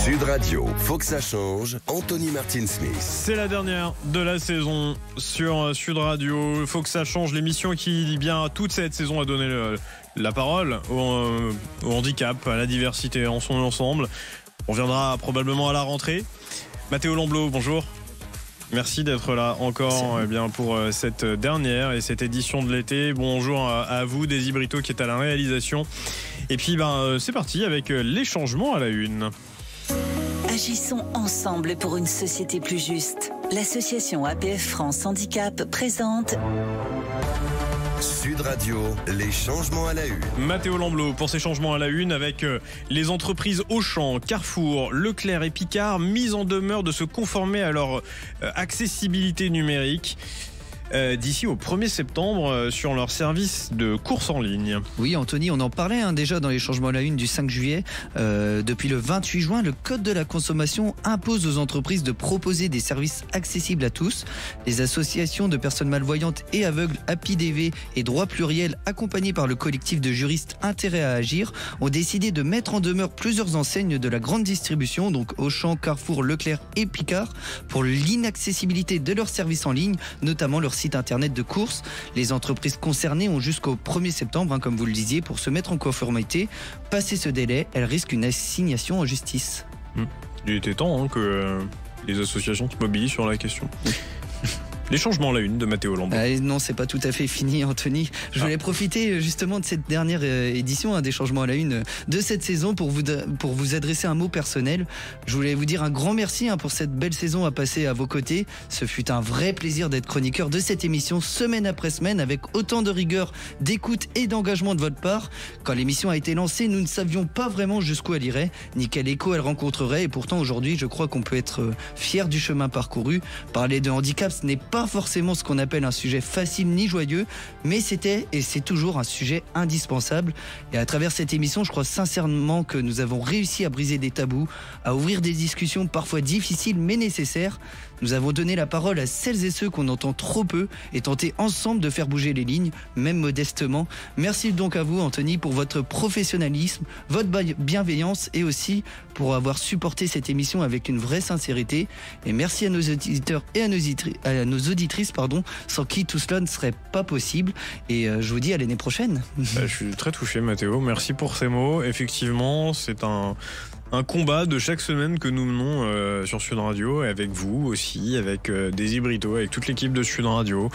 Sud Radio, faut que ça change. Anthony Martin-Smith. C'est la dernière de la saison sur Sud Radio. Faut que ça change, l'émission qui, bien, toute cette saison a donné la parole au handicap, à la diversité en son ensemble. On reviendra probablement à la rentrée. Mathéo Lamblot, bonjour. Merci d'être là encore pour cette dernière et cette édition de l'été. Bonjour à vous, Daisy Brito qui est à la réalisation. Et puis c'est parti avec les changements à la une. Agissons ensemble pour une société plus juste. L'association APF France Handicap présente Sud Radio, les changements à la une. Mathéo Lamblot pour ces changements à la une avec les entreprises Auchan, Carrefour, Leclerc et Picard mises en demeure de se conformer à leur accessibilité numérique d'ici au 1er septembre sur leur service de course en ligne. Oui, Anthony, on en parlait déjà dans les changements à la une du 5 juillet. Depuis le 28 juin, le Code de la consommation impose aux entreprises de proposer des services accessibles à tous. Les associations de personnes malvoyantes et aveugles APIDV et Droit Pluriel, accompagnés par le collectif de juristes Intérêt à agir, ont décidé de mettre en demeure plusieurs enseignes de la grande distribution, donc Auchan, Carrefour, Leclerc et Picard, pour l'inaccessibilité de leurs services en ligne, notamment leur site internet de courses. Les entreprises concernées ont jusqu'au 1er septembre, comme vous le disiez, pour se mettre en conformité. Passé ce délai, elles risquent une assignation en justice. Il était temps que les associations se mobilisent sur la question. Les changements à la une de Mathéo Lamblot. Non, c'est pas tout à fait fini, Anthony. Je voulais profiter justement de cette dernière édition des changements à la une de cette saison pour vous adresser un mot personnel. Je voulais vous dire un grand merci pour cette belle saison à passer à vos côtés. Ce fut un vrai plaisir d'être chroniqueur de cette émission semaine après semaine avec autant de rigueur, d'écoute et d'engagement de votre part. Quand l'émission a été lancée, nous ne savions pas vraiment jusqu'où elle irait, ni quel écho elle rencontrerait. Et pourtant aujourd'hui, je crois qu'on peut être fier du chemin parcouru. Parler de handicap, ce n'est pas forcément ce qu'on appelle un sujet facile ni joyeux, mais c'était et c'est toujours un sujet indispensable. Et à travers cette émission, je crois sincèrement que nous avons réussi à briser des tabous, à ouvrir des discussions parfois difficiles mais nécessaires. Nous avons donné la parole à celles et ceux qu'on entend trop peu et tenté ensemble de faire bouger les lignes, même modestement. Merci donc à vous, Anthony, pour votre professionnalisme, votre bienveillance et aussi pour avoir supporté cette émission avec une vraie sincérité. Et merci à nos auditeurs et à nos auditrices, sans qui tout cela ne serait pas possible. Et je vous dis à l'année prochaine. Je suis très touché, Mathéo. Merci pour ces mots. Effectivement, c'est un combat de chaque semaine que nous menons sur Sud Radio, et avec vous aussi, avec Daisy Brito, avec toute l'équipe de Sud Radio,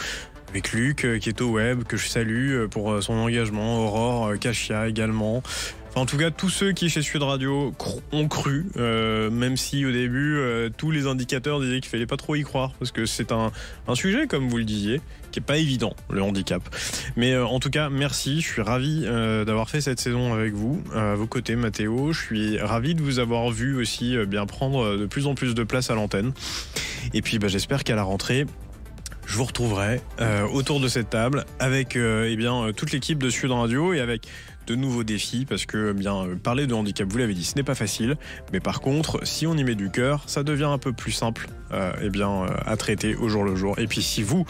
avec Luc qui est au web, que je salue pour son engagement, Aurore, Kachia également. Enfin, en tout cas, tous ceux qui chez Sud Radio ont cru, même si au début tous les indicateurs disaient qu'il fallait pas trop y croire, parce que c'est un sujet, comme vous le disiez, qui est pas évident, le handicap. Mais en tout cas, merci. Je suis ravi d'avoir fait cette saison avec vous, à vos côtés, Mathéo. Je suis ravi de vous avoir vu aussi bien prendre de plus en plus de place à l'antenne. Et puis, j'espère qu'à la rentrée, je vous retrouverai autour de cette table avec toute l'équipe de Sud Radio et avec de nouveaux défis, parce que parler de handicap, vous l'avez dit, ce n'est pas facile, mais par contre, si on y met du cœur, ça devient un peu plus simple à traiter au jour le jour. Et puis si vous,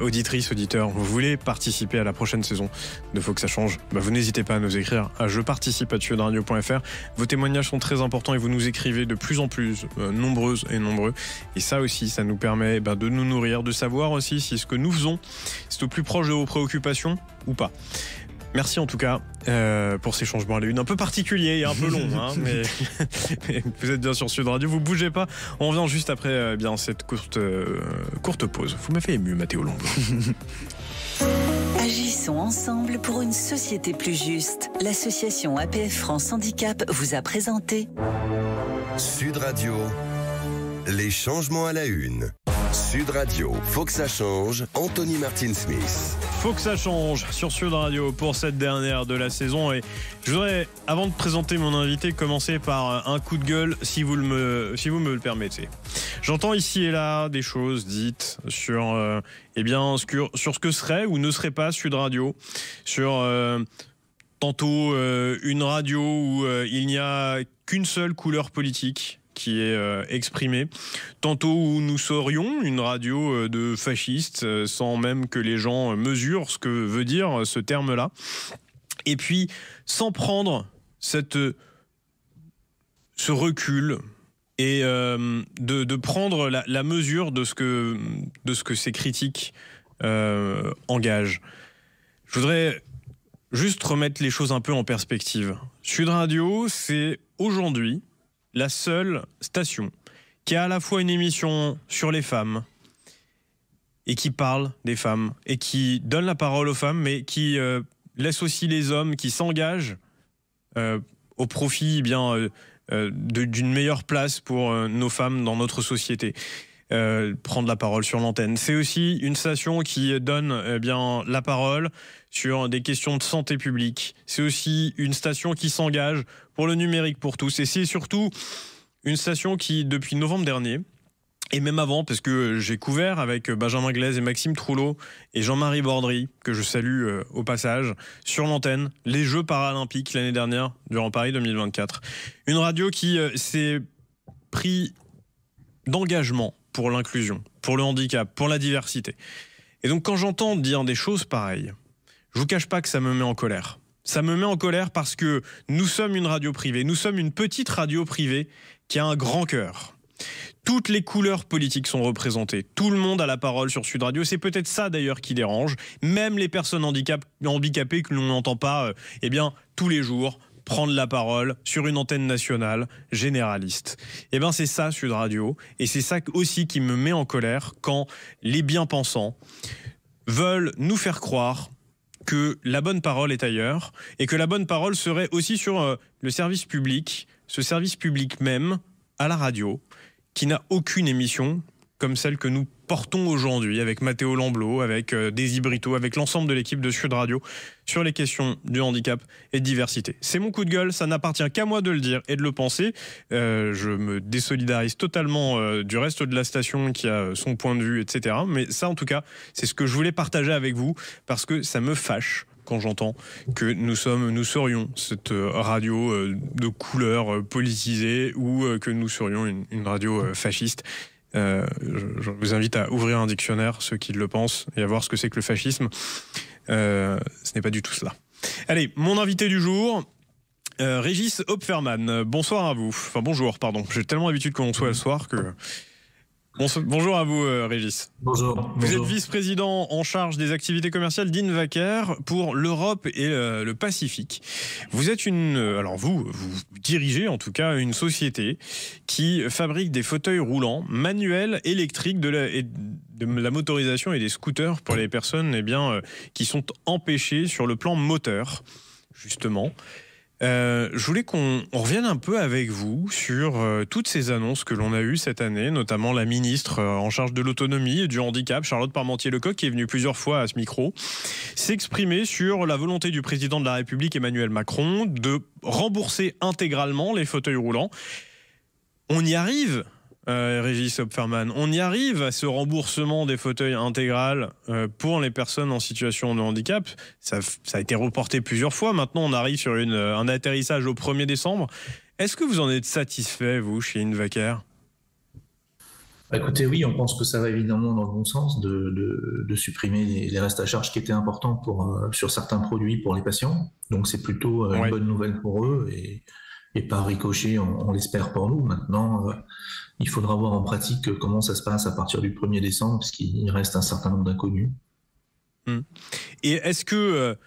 auditrices, auditeurs, vous voulez participer à la prochaine saison de Faut que ça change, vous n'hésitez pas à nous écrire à jeparticipe@sudradio.fr. Vos témoignages sont très importants et vous nous écrivez de plus en plus nombreuses et nombreux, et ça aussi, ça nous permet de nous nourrir, de savoir aussi si ce que nous faisons, c'est au plus proche de vos préoccupations ou pas. Merci en tout cas pour ces changements à la une un peu particuliers et un peu longs, mais vous êtes bien sur Sud Radio, vous bougez pas. On revient juste après cette courte pause. Vous m'avez ému, Mathéo Lamblot. Agissons ensemble pour une société plus juste. L'association APF France Handicap vous a présenté Sud Radio, les changements à la une. Sud Radio, faut que ça change. Anthony Martin-Smith. Faut que ça change sur Sud Radio pour cette dernière de la saison. Et je voudrais, avant de présenter mon invité, commencer par un coup de gueule, si vous me le permettez. J'entends ici et là des choses dites sur ce que serait ou ne serait pas Sud Radio, sur tantôt une radio où il n'y a qu'une seule couleur politique qui est exprimée, tantôt où nous serions une radio de fascistes sans même que les gens mesurent ce que veut dire ce terme-là, et puis sans prendre ce recul et de prendre la mesure de ce que ces critiques engagent. Je voudrais juste remettre les choses un peu en perspective. Sud Radio, c'est aujourd'hui la seule station qui a à la fois une émission sur les femmes et qui parle des femmes et qui donne la parole aux femmes, mais qui laisse aussi les hommes qui s'engagent au profit d'une meilleure place pour nos femmes dans notre société. Prendre la parole sur l'antenne. C'est aussi une station qui donne la parole sur des questions de santé publique. C'est aussi une station qui s'engage pour le numérique pour tous. Et c'est surtout une station qui, depuis novembre dernier, et même avant, parce que j'ai couvert avec Benjamin Glaise et Maxime Troulot et Jean-Marie Bordry, que je salue au passage, sur l'antenne, les Jeux paralympiques l'année dernière, durant Paris 2024. Une radio qui s'est pris d'engagement pour l'inclusion, pour le handicap, pour la diversité. Et donc quand j'entends dire des choses pareilles, je vous cache pas que ça me met en colère. Ça me met en colère parce que nous sommes une radio privée, nous sommes une petite radio privée qui a un grand cœur. Toutes les couleurs politiques sont représentées. Tout le monde a la parole sur Sud Radio. C'est peut-être ça d'ailleurs qui dérange. Même les personnes handicapées que l'on n'entend pas tous les jours prendre la parole sur une antenne nationale généraliste. C'est ça Sud Radio. Et c'est ça aussi qui me met en colère quand les bien-pensants veulent nous faire croire que la bonne parole est ailleurs et que la bonne parole serait aussi sur le service public, ce service public même à la radio, qui n'a aucune émission comme celle que nous portons aujourd'hui avec Mathéo Lamblot, avec Daisy Brito, avec l'ensemble de l'équipe de Sud Radio sur les questions du handicap et de diversité. C'est mon coup de gueule, ça n'appartient qu'à moi de le dire et de le penser. Je me désolidarise totalement du reste de la station qui a son point de vue, etc. Mais ça, en tout cas, c'est ce que je voulais partager avec vous parce que ça me fâche quand j'entends que nous serions cette radio de couleur politisée ou que nous serions une radio fasciste. Je vous invite à ouvrir un dictionnaire, ceux qui le pensent, et à voir ce que c'est que le fascisme. Ce n'est pas du tout cela. Allez, mon invité du jour, Régis Hopferman. Bonsoir à vous. Enfin, bonjour, pardon. J'ai tellement l'habitude qu'on soit le soir que... Bonjour à vous, Régis. Bonjour. Vous êtes vice-président en charge des activités commerciales d'Invaker pour l'Europe et le Pacifique. Vous êtes vous dirigez en tout cas une société qui fabrique des fauteuils roulants manuels, électriques, de la motorisation et des scooters pour les personnes qui sont empêchées sur le plan moteur, justement. Je voulais qu'on revienne un peu avec vous sur toutes ces annonces que l'on a eues cette année, notamment la ministre en charge de l'autonomie et du handicap, Charlotte Parmentier-Lecocq, qui est venue plusieurs fois à ce micro, s'exprimer sur la volonté du président de la République, Emmanuel Macron, de rembourser intégralement les fauteuils roulants. On y arrive, Régis Hopferman, on y arrive à ce remboursement des fauteuils intégral pour les personnes en situation de handicap. Ça a été reporté plusieurs fois. Maintenant, on arrive sur un atterrissage au 1er décembre. Est-ce que vous en êtes satisfait, vous, chez Invaker ? Écoutez, oui, on pense que ça va évidemment dans le bon sens de supprimer les restes à charge qui étaient importants sur certains produits pour les patients. Donc, c'est plutôt une bonne nouvelle pour eux et par ricochet, on l'espère pour nous. Maintenant, il faudra voir en pratique comment ça se passe à partir du 1er décembre, parce qu'il reste un certain nombre d'inconnus. Et est-ce que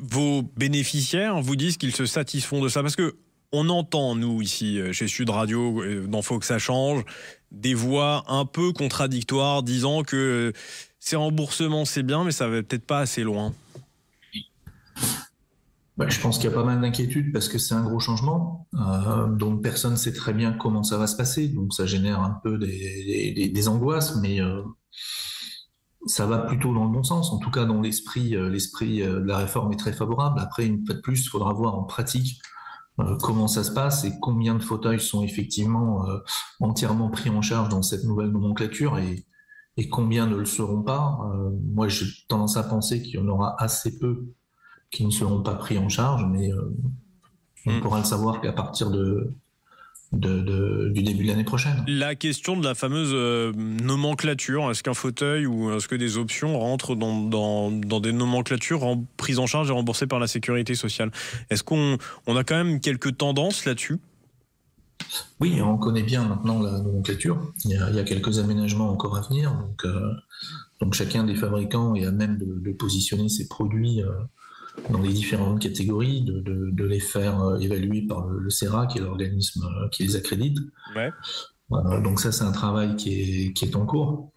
vos bénéficiaires vous disent qu'ils se satisfont de ça ? Parce que on entend, nous, ici, chez Sud Radio, dans Faut que ça change, des voix un peu contradictoires disant que ces remboursements, c'est bien, mais ça va peut-être pas assez loin. Je pense qu'il y a pas mal d'inquiétudes parce que c'est un gros changement, donc personne ne sait très bien comment ça va se passer, donc ça génère un peu des angoisses, mais ça va plutôt dans le bon sens. En tout cas, dans l'esprit de la réforme est très favorable. Après, une fois de plus, il faudra voir en pratique comment ça se passe et combien de fauteuils sont effectivement entièrement pris en charge dans cette nouvelle nomenclature et combien ne le seront pas. Moi, j'ai tendance à penser qu'il y en aura assez peu qui ne seront pas pris en charge, mais on pourra le savoir qu'à partir du début de l'année prochaine. La question de la fameuse nomenclature, est-ce qu'un fauteuil ou est-ce que des options rentrent dans des nomenclatures prises en charge et remboursées par la sécurité sociale ? Est-ce qu'on a quand même quelques tendances là-dessus ? Oui, on connaît bien maintenant la nomenclature. Il y a quelques aménagements encore à venir. Donc chacun des fabricants est à même de positionner ses produits dans les différentes catégories, de les faire évaluer par le CERA, qui est l'organisme qui les accrédite. Ouais. Donc ça, c'est un travail qui est en cours.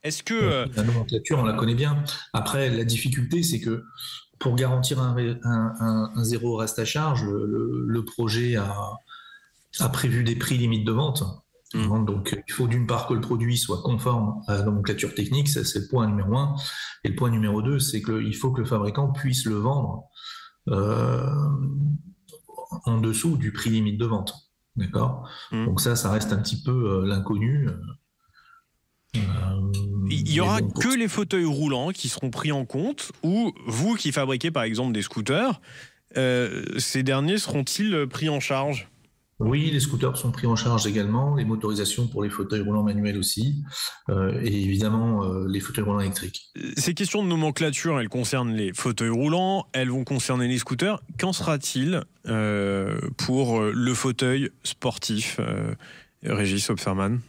Est-ce que... La nomenclature, on la connaît bien. Après, la difficulté, c'est que pour garantir un zéro reste à charge, le projet a prévu des prix limites de vente. Donc, il faut d'une part que le produit soit conforme à la nomenclature technique, ça, c'est le point numéro 1. Et le point numéro 2, c'est qu'il faut que le fabricant puisse le vendre en dessous du prix limite de vente. D'accord ? Donc ça reste un petit peu l'inconnu. Il y aura que les fauteuils roulants qui seront pris en compte, ou vous qui fabriquez par exemple des scooters, ces derniers seront-ils pris en charge ? Oui, les scooters sont pris en charge également, les motorisations pour les fauteuils roulants manuels aussi, et évidemment les fauteuils roulants électriques. Ces questions de nomenclature, elles concernent les fauteuils roulants, elles vont concerner les scooters. Qu'en sera-t-il pour le fauteuil sportif, Régis Opferman ?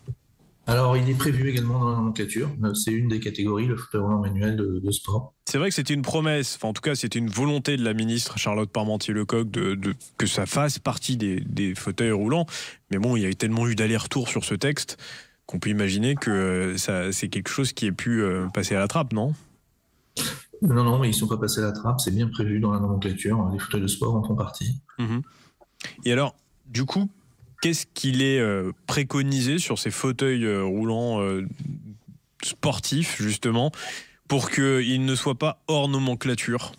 Alors, il est prévu également dans la nomenclature. C'est une des catégories, le fauteuil roulant manuel de sport. C'est vrai que c'était une promesse, enfin en tout cas c'était une volonté de la ministre Charlotte Parmentier-Lecocq que ça fasse partie des fauteuils roulants. Mais bon, il y a tellement eu d'allers-retours sur ce texte qu'on peut imaginer que c'est quelque chose qui ait pu passer à la trappe, non ? Non, mais ils ne sont pas passés à la trappe. C'est bien prévu dans la nomenclature. Les fauteuils de sport en font partie. Et alors, du coup, qu'est-ce qu'il est préconisé sur ces fauteuils roulants sportifs, justement, pour qu'ils ne soient pas hors nomenclature ?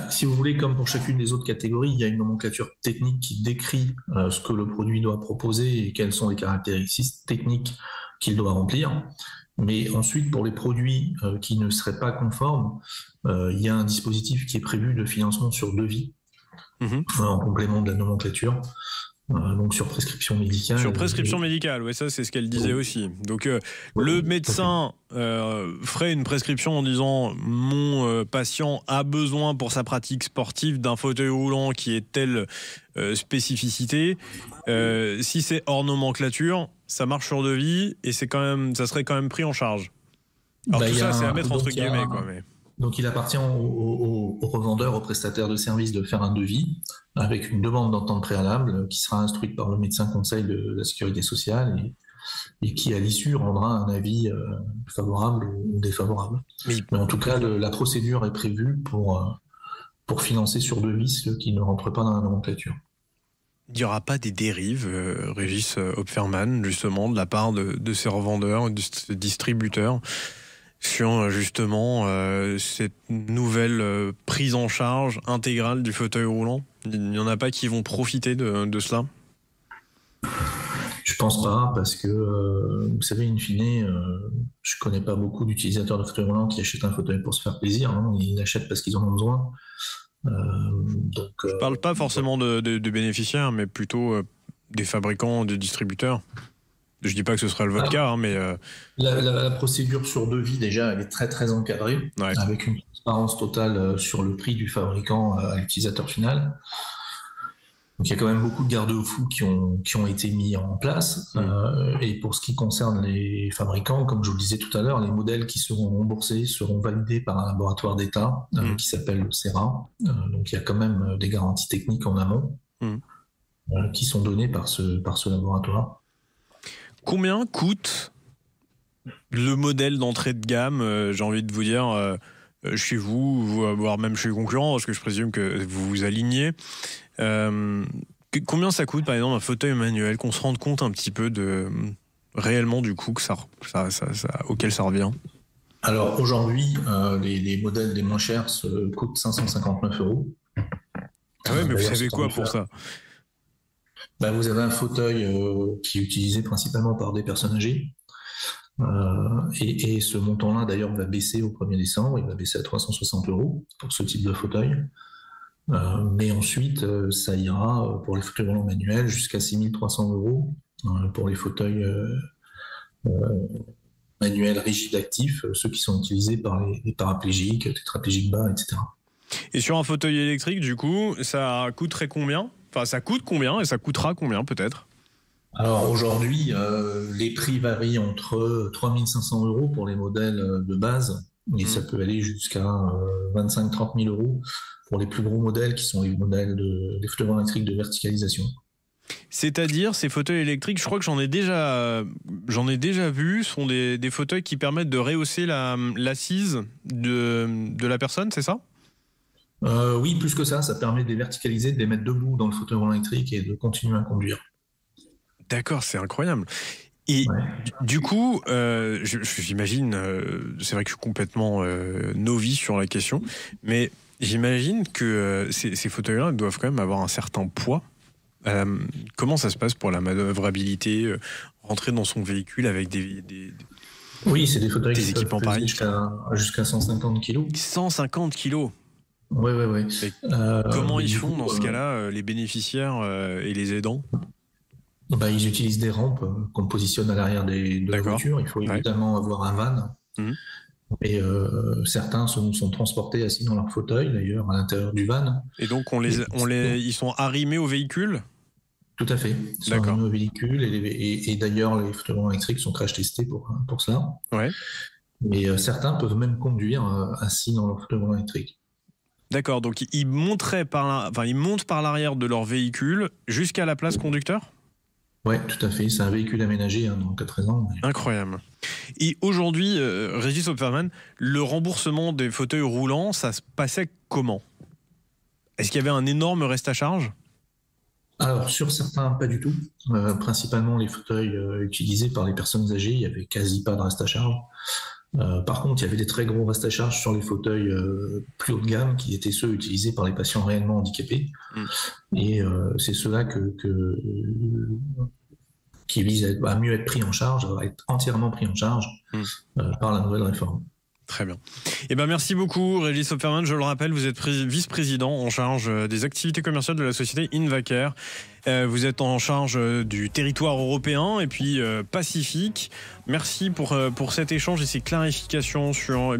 Si vous voulez, comme pour chacune des autres catégories, il y a une nomenclature technique qui décrit ce que le produit doit proposer et quelles sont les caractéristiques techniques qu'il doit remplir. Mais ensuite, pour les produits qui ne seraient pas conformes, il y a un dispositif qui est prévu de financement sur devis, en complément de la nomenclature. Donc sur prescription médicale. Sur prescription médicale, ouais, ça c'est ce qu'elle disait aussi. Donc le médecin ferait une prescription en disant mon patient a besoin pour sa pratique sportive d'un fauteuil roulant qui est telle spécificité. Si c'est hors nomenclature, ça marche sur devis et ça serait quand même pris en charge. Alors tout ça c'est à mettre entre guillemets quoi. Mais... Donc il appartient aux revendeurs, aux prestataires de services de faire un devis avec une demande d'entente préalable qui sera instruite par le médecin conseil de la sécurité sociale et qui à l'issue rendra un avis favorable ou défavorable. Mais en tout cas, la procédure est prévue pour financer sur devis ceux qui ne rentrent pas dans la nomenclature. Il n'y aura pas des dérives, Régis Opferman, justement, de la part de ces revendeurs, de ces distributeurs sur justement cette nouvelle prise en charge intégrale du fauteuil roulant? Il n'y en a pas qui vont profiter de cela? Je pense pas, parce que vous savez, in fine, je connais pas beaucoup d'utilisateurs de fauteuils roulants qui achètent un fauteuil pour se faire plaisir, hein. Ils l'achètent parce qu'ils en ont besoin. Je parle pas forcément de bénéficiaires, mais plutôt des fabricants, des distributeurs. Je dis pas que ce sera le votre cas, hein, mais... La procédure sur devis, déjà, elle est très très encadrée, ouais, avec une transparence totale sur le prix du fabricant à l'utilisateur final. Donc il y a quand même beaucoup de garde-fous qui ont été mis en place. Et pour ce qui concerne les fabricants, comme je vous le disais tout à l'heure, les modèles qui seront remboursés seront validés par un laboratoire d'État qui s'appelle le CERA. Donc il y a quand même des garanties techniques en amont qui sont données par ce laboratoire. Combien coûte le modèle d'entrée de gamme, j'ai envie de vous dire, chez vous, voire même chez les concurrents, parce que je présume que vous vous alignez. Combien ça coûte, par exemple, un fauteuil manuel, qu'on se rende compte un petit peu de réellement du coût auquel ça revient? Alors aujourd'hui, les modèles les moins chers coûtent 559 €. Ah ouais, mais vous savez quoi pour ça? Vous avez un fauteuil qui est utilisé principalement par des personnes âgées. Et ce montant-là, d'ailleurs, va baisser au 1er décembre. Il va baisser à 360 € pour ce type de fauteuil. Mais ensuite, ça ira pour les fauteuils roulants manuels jusqu'à 6 300 € pour les fauteuils manuels rigides actifs, ceux qui sont utilisés par les paraplégiques, tétraplégiques bas, etc. Et sur un fauteuil électrique, du coup, ça coûterait combien ? Enfin, ça coûte combien et ça coûtera combien peut-être ? Alors aujourd'hui, les prix varient entre 3 500 € pour les modèles de base, et ça peut aller jusqu'à 25-30 000 € pour les plus gros modèles qui sont les modèles des fauteuils électriques de verticalisation. C'est-à-dire, ces fauteuils électriques, je crois que j'en ai déjà vu, sont des fauteuils qui permettent de rehausser l'assise de la personne, c'est ça ? Oui, plus que ça permet de les verticaliser, de les mettre debout dans le fauteuil roulant électrique et de continuer à conduire. D'accord, c'est incroyable. Et du coup, j'imagine, c'est vrai que je suis complètement novice sur la question, mais j'imagine que ces fauteuils-là doivent quand même avoir un certain poids. Comment ça se passe pour la manœuvrabilité, rentrer dans son véhicule avec Oui, c'est des fauteuils qui peuvent peser jusqu'à 150 kg. 150 kg. Oui. Comment ils font dans ce cas-là, les bénéficiaires et les aidants ? Ils utilisent des rampes qu'on positionne à l'arrière de la voiture. Il faut évidemment avoir un van. Et certains sont transportés assis dans leur fauteuil, d'ailleurs, à l'intérieur du van. Et donc, ils sont arrimés au véhicule ? Tout à fait. Ils sont arrimés au véhicule. Et d'ailleurs, les fauteuils électriques sont crash testés pour ça. Ouais. Mais certains peuvent même conduire assis dans leur fauteuil électrique. D'accord. Donc, ils montent par l'arrière de leur véhicule jusqu'à la place conducteur ? Oui, tout à fait. C'est un véhicule aménagé, donc à 13 ans. Incroyable. Et aujourd'hui, Régis Opferman, le remboursement des fauteuils roulants, ça se passait comment ? Est-ce qu'il y avait un énorme reste à charge ? Alors, sur certains, pas du tout. Principalement, les fauteuils utilisés par les personnes âgées, il n'y avait quasi pas de reste à charge. Par contre, il y avait des très gros restes à charge sur les fauteuils plus haut de gamme, qui étaient ceux utilisés par les patients réellement handicapés. Et c'est ceux-là qui visent à mieux être pris en charge, à être entièrement pris en charge par la nouvelle réforme. Très bien. Eh ben, merci beaucoup, Régis Opferman. Je le rappelle, vous êtes vice-président en charge des activités commerciales de la société Invacare. Vous êtes en charge du territoire européen et puis Pacifique. Merci pour cet échange et ces clarifications sur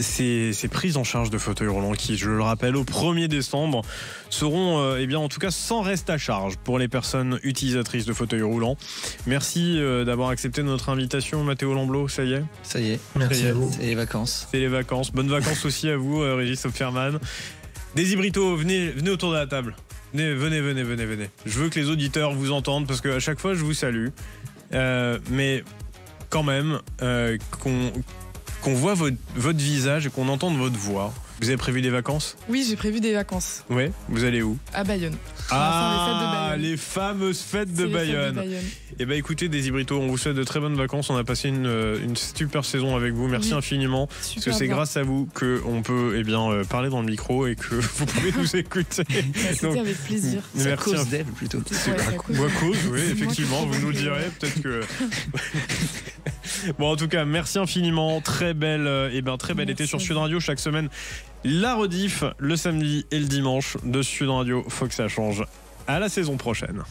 ces prises en charge de fauteuils roulants qui, je le rappelle, au 1er décembre seront en tout cas sans reste à charge pour les personnes utilisatrices de fauteuils roulants. Merci d'avoir accepté notre invitation, Mathéo Lamblot. Ça y est ? Ça y est. Merci à vous. C'est les vacances. C'est les vacances. Bonnes vacances aussi à vous, Régis Opferman. Daisy Brito, venez autour de la table. Venez. Je veux que les auditeurs vous entendent parce qu'à chaque fois je vous salue. Mais quand même, qu'on voit votre visage et qu'on entende votre voix. Vous avez prévu des vacances ? Oui, j'ai prévu des vacances. Ouais, vous allez où ? À Bayonne. Les fameuses fêtes de Bayonne. Eh bien écoutez, Daisy Brito, on vous souhaite de très bonnes vacances. On a passé une super saison avec vous. Merci infiniment. Parce que c'est grâce à vous qu'on peut parler dans le micro et que vous pouvez nous écouter. C'était avec plaisir. C'est à cause d'elle plutôt. Moi cause, oui, effectivement, vous nous le direz. Peut-être que... Bon, en tout cas, merci infiniment. Très bel été sur Sud Radio. Chaque semaine, la rediff le samedi et le dimanche de Sud Radio. Faut que ça change. À la saison prochaine.